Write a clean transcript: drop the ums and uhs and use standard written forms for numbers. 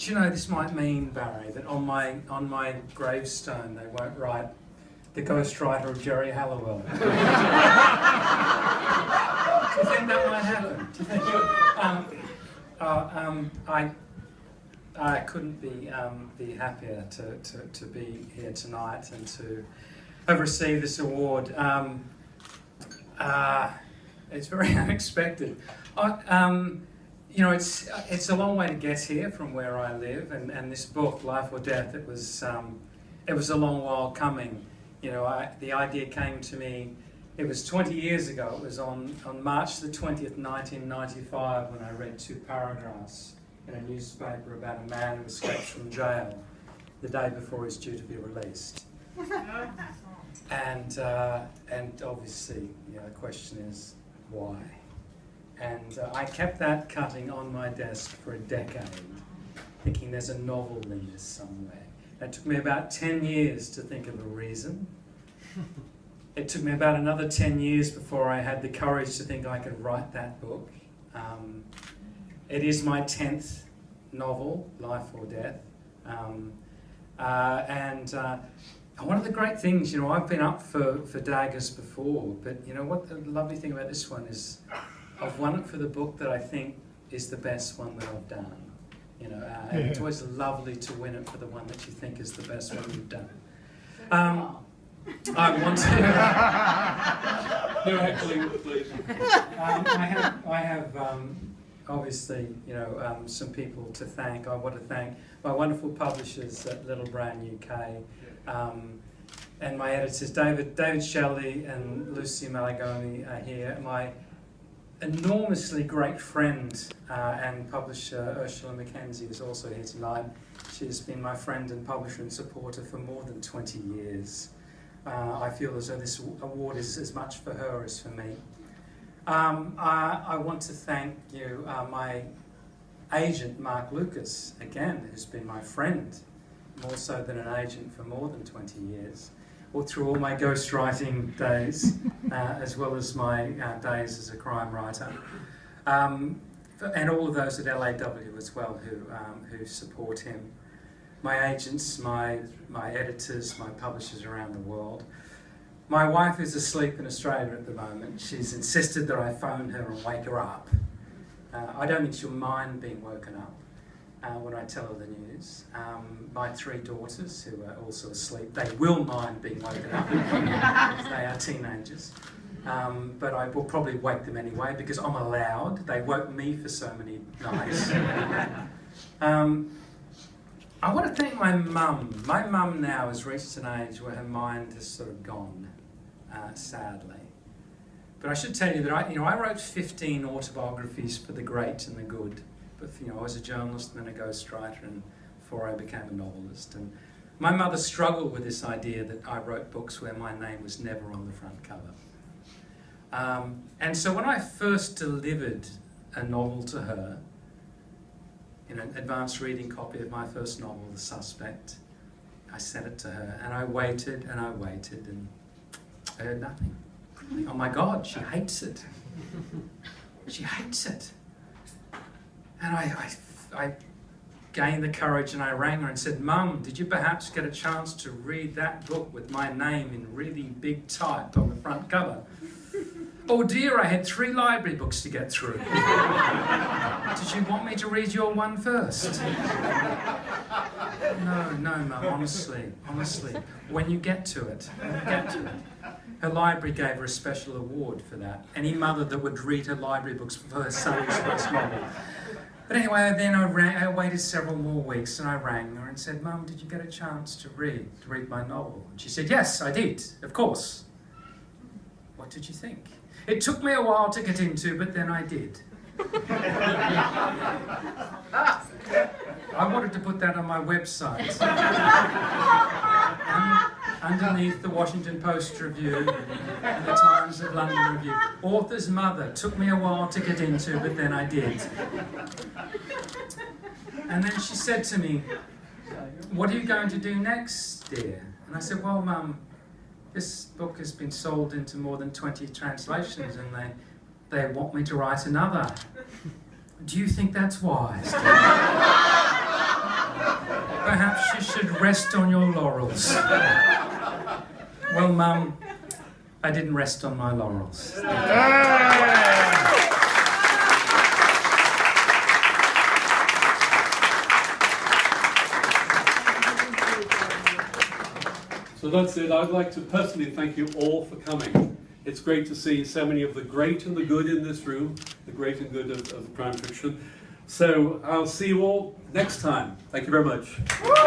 Do you know, this might mean, Barry, that on my gravestone they won't write the ghostwriter of Jerry Halliwell. Do you think that might happen? Do you think? I couldn't be happier to be here tonight and to have received this award. It's very unexpected. You know, it's a long way to get here from where I live, and this book, Life or Death, it was a long while coming. You know, the idea came to me. It was 20 years ago. It was on March the 20th, 1995, when I read 2 paragraphs in a newspaper about a man who escapes from jail the day before he's due to be released. And obviously, you know, the question is why. And I kept that cutting on my desk for a decade, thinking there's a novel in this somewhere. It took me about 10 years to think of a reason. It took me about another 10 years before I had the courage to think I could write that book. It is my 10th novel, Life or Death. One of the great things, you know, I've been up for Daggers before, but you know what the lovely thing about this one is, I've won it for the book that I think is the best one that I've done. You know, and it's always lovely to win it for the one that you think is the best one you've done. I want to. No heckling, please. I have obviously, you know, some people to thank. I want to thank my wonderful publishers at Little Brown UK, and my editors, David Shelley and Lucy Malagoni are here. My enormously great friend and publisher Ursula Mackenzie is also here tonight. She has been my friend and publisher and supporter for more than 20 years. I feel as though this award is as much for her as for me. I want to thank you, my agent Mark Lucas, again, who's been my friend, more so than an agent for more than 20 years, or through all my ghostwriting days, as well as my days as a crime writer, and all of those at LAW as well who support him. My agents, my editors, my publishers around the world. My wife is asleep in Australia at the moment. She's insisted that I phone her and wake her up. I don't think she'll mind being woken up when I tell her the news. My 3 daughters, who are also asleep, they will mind being woken up because they are teenagers. But I will probably wake them anyway because I'm allowed. They woke me for so many nights. I want to thank my mum. My mum now has reached an age where her mind has sort of gone, sadly. But I should tell you that I wrote 15 autobiographies for the great and the good. But you know, I was a journalist and then a ghostwriter, and before I became a novelist. And my mother struggled with this idea that I wrote books where my name was never on the front cover. And so when I first delivered a novel to her, in an advanced reading copy of my first novel, The Suspect, I sent it to her, and I waited, and I heard nothing. Oh my God, she hates it. She hates it. And I gained the courage and I rang her and said, Mum, did you perhaps get a chance to read that book with my name in really big type on the front cover? Oh dear, I had 3 library books to get through. Did you want me to read your one first? No, Mum, honestly, when you get to it, Her library gave her a special award for that. Any mother that would read her library books for her son's first novel. But anyway, then I waited several more weeks and I rang her and said, Mum, did you get a chance to read my novel? And she said, yes, I did, of course. What did you think? It took me a while to get into, but then I did. I wanted to put that on my website. Underneath the Washington Post review and the Times of London review. Author's mother, took me a while to get into, but then I did. And then she said to me, what are you going to do next, dear? And I said, well, Mum, this book has been sold into more than 20 translations and they want me to write another. Do you think that's wise? Perhaps you should rest on your laurels. Well, Mum, I didn't rest on my laurels. So that's it. I'd like to personally thank you all for coming. It's great to see so many of the great and the good in this room, the great and good of crime fiction. So I'll see you all next time. Thank you very much.